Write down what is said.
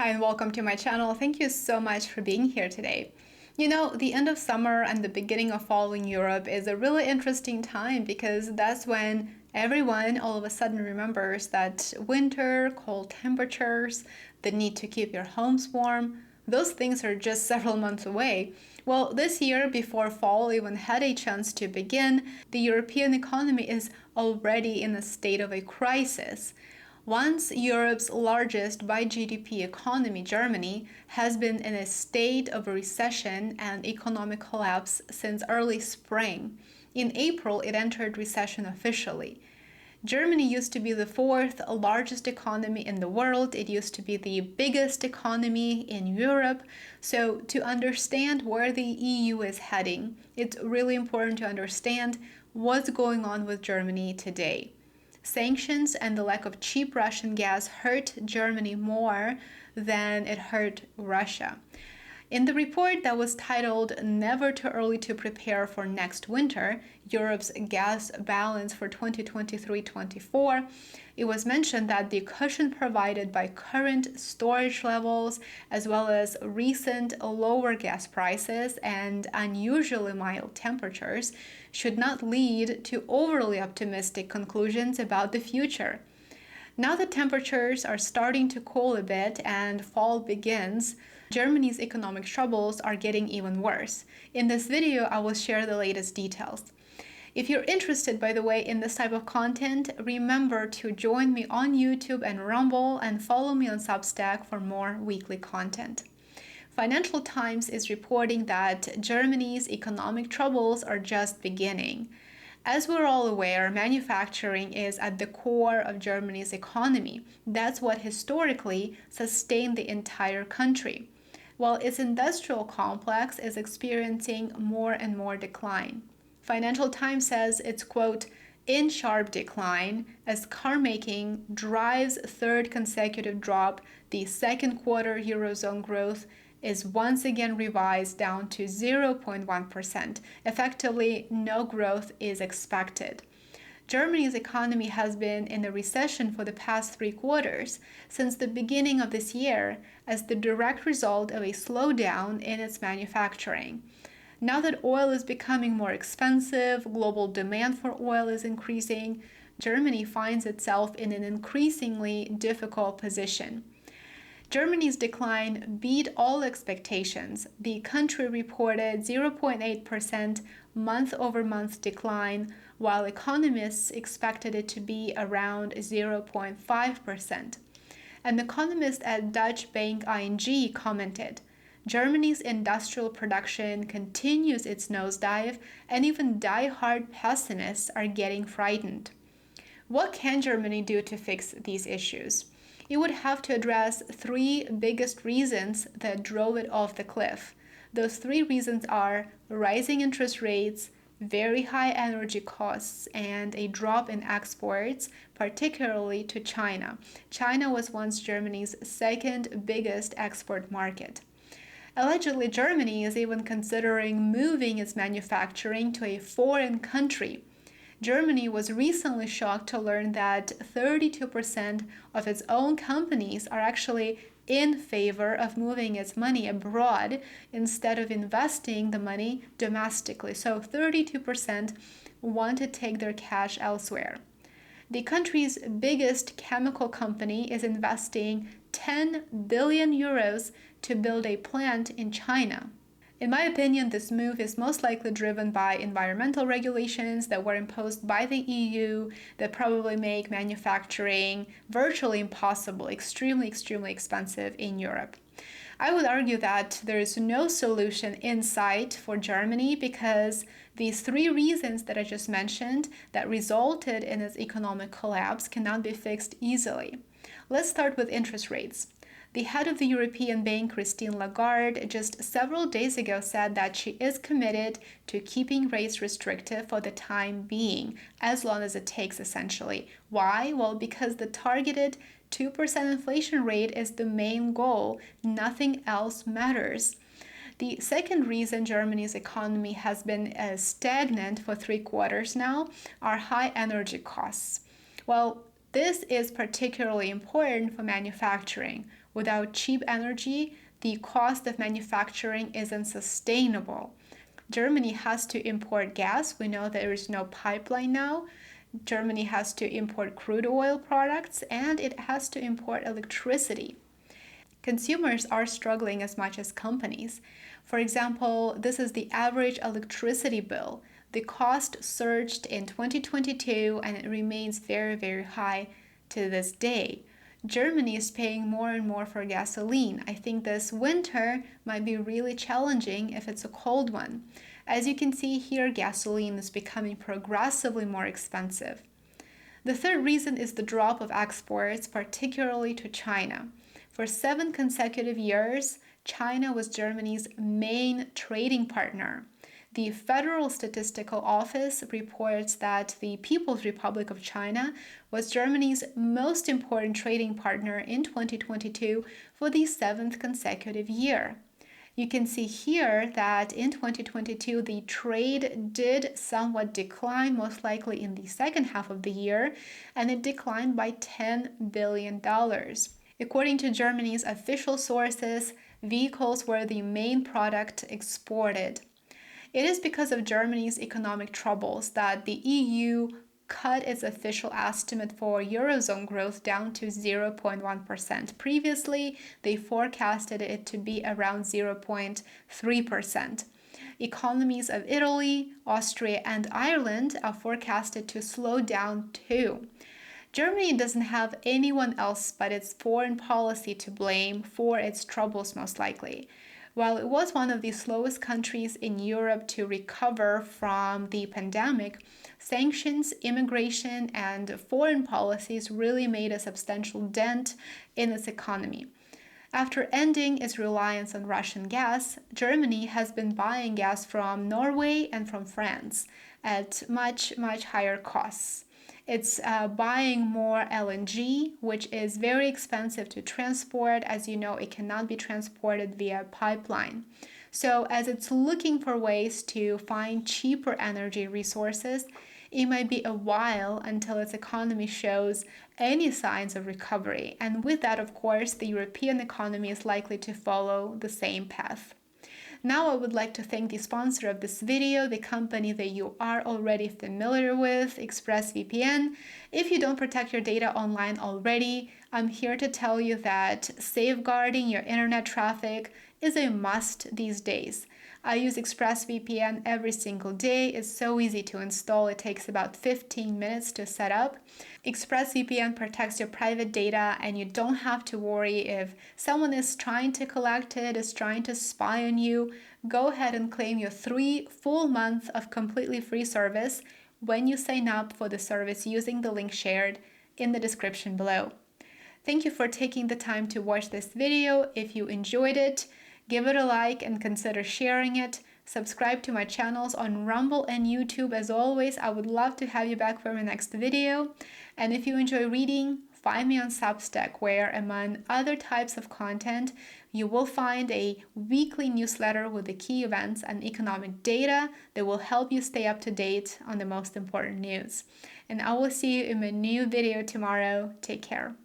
Hi and welcome to my channel. Thank you so much for being here today. You know, the end of summer and the beginning of fall in Europe is a really interesting time because that's when everyone all of a sudden remembers that winter, cold temperatures, the need to keep your homes warm, those things are just several months away. Well, this year, before fall even had a chance to begin, the European economy is already in a state of a crisis. Once Europe's largest by GDP economy, Germany, has been in a state of recession and economic collapse since early spring. In April, it entered recession officially. Germany used to be the fourth largest economy in the world. It used to be the biggest economy in Europe. So, to understand where the EU is heading, it's really important to understand what's going on with Germany today. Sanctions and the lack of cheap Russian gas hurt Germany more than it hurt Russia. In the report that was titled Never Too Early to Prepare for Next Winter, Europe's Gas Balance for 2023-24, it was mentioned that the cushion provided by current storage levels, as well as recent lower gas prices and unusually mild temperatures, should not lead to overly optimistic conclusions about the future. Now that temperatures are starting to cool a bit and fall begins, Germany's economic troubles are getting even worse. In this video, I will share the latest details. If you're interested, by the way, in this type of content, remember to join me on YouTube and Rumble and follow me on Substack for more weekly content. Financial Times is reporting that Germany's economic troubles are just beginning. As we're all aware, manufacturing is at the core of Germany's economy. That's what historically sustained the entire country, while its industrial complex is experiencing more and more decline. Financial Times says it's, quote, in sharp decline as car making drives third consecutive drop. The second quarter Eurozone growth is once again revised down to 0.1%. Effectively, no growth is expected. Germany's economy has been in a recession for the past 3 quarters since the beginning of this year as the direct result of a slowdown in its manufacturing. Now that oil is becoming more expensive, global demand for oil is increasing, Germany finds itself in an increasingly difficult position. Germany's decline beat all expectations. The country reported 0.8% month-over-month decline, while economists expected it to be around 0.5%. An economist at Dutch bank ING commented, Germany's industrial production continues its nosedive, and even die-hard pessimists are getting frightened. What can Germany do to fix these issues? It would have to address 3 biggest reasons that drove it off the cliff. Those 3 reasons are rising interest rates, very high energy costs, and a drop in exports, particularly to China. China was once Germany's second biggest export market. Allegedly, Germany is even considering moving its manufacturing to a foreign country. Germany was recently shocked to learn that 32% of its own companies are actually in favor of moving its money abroad instead of investing the money domestically. So 32% want to take their cash elsewhere. The country's biggest chemical company is investing 10 billion euros to build a plant in China. In my opinion, this move is most likely driven by environmental regulations that were imposed by the EU that probably make manufacturing virtually impossible, extremely expensive in Europe. I would argue that there is no solution in sight for Germany because these 3 reasons that I just mentioned that resulted in its economic collapse cannot be fixed easily. Let's start with interest rates. The head of the European Bank, Christine Lagarde, just several days ago said that she is committed to keeping rates restrictive for the time being, as long as it takes, essentially. Why? Well, because the targeted 2% inflation rate is the main goal. Nothing else matters. The second reason Germany's economy has been stagnant for 3 quarters now are high energy costs. Well, this is particularly important for manufacturing. Without cheap energy, the cost of manufacturing isn't sustainable. Germany has to import gas. We know there is no pipeline now. Germany has to import crude oil products and it has to import electricity. Consumers are struggling as much as companies. For example, this is the average electricity bill. The cost surged in 2022 and it remains very, very high to this day. Germany is paying more and more for gasoline. I think this winter might be really challenging if it's a cold one. As you can see here, gasoline is becoming progressively more expensive. The third reason is the drop of exports, particularly to China. For 7 consecutive years, China was Germany's main trading partner. The Federal Statistical Office reports that the People's Republic of China was Germany's most important trading partner in 2022 for the 7th consecutive year. You can see here that in 2022, the trade did somewhat decline, most likely in the second half of the year, and it declined by $10 billion. According to Germany's official sources, vehicles were the main product exported. It is because of Germany's economic troubles that the EU cut its official estimate for Eurozone growth down to 0.1%. Previously, they forecasted it to be around 0.3%. Economies of Italy, Austria, and Ireland are forecasted to slow down too. Germany doesn't have anyone else but its foreign policy to blame for its troubles, most likely. While it was one of the slowest countries in Europe to recover from the pandemic, sanctions, immigration, and foreign policies really made a substantial dent in its economy. After ending its reliance on Russian gas, Germany has been buying gas from Norway and from France at much, much higher costs. It's buying more LNG, which is very expensive to transport. As you know, it cannot be transported via pipeline. So as it's looking for ways to find cheaper energy resources, it might be a while until its economy shows any signs of recovery. And with that, of course, the European economy is likely to follow the same path. Now I would like to thank the sponsor of this video, the company that you are already familiar with, ExpressVPN. If you don't protect your data online already, I'm here to tell you that safeguarding your internet traffic is a must these days. I use ExpressVPN every single day. It's so easy to install. It takes about 15 minutes to set up. ExpressVPN protects your private data and you don't have to worry if someone is trying to collect it, is trying to spy on you. Go ahead and claim your 3 full months of completely free service when you sign up for the service using the link shared in the description below. Thank you for taking the time to watch this video. If you enjoyed it, give it a like and consider sharing it. Subscribe to my channels on Rumble and YouTube. As always, I would love to have you back for my next video. And if you enjoy reading, find me on Substack, where among other types of content, you will find a weekly newsletter with the key events and economic data that will help you stay up to date on the most important news. And I will see you in my new video tomorrow. Take care.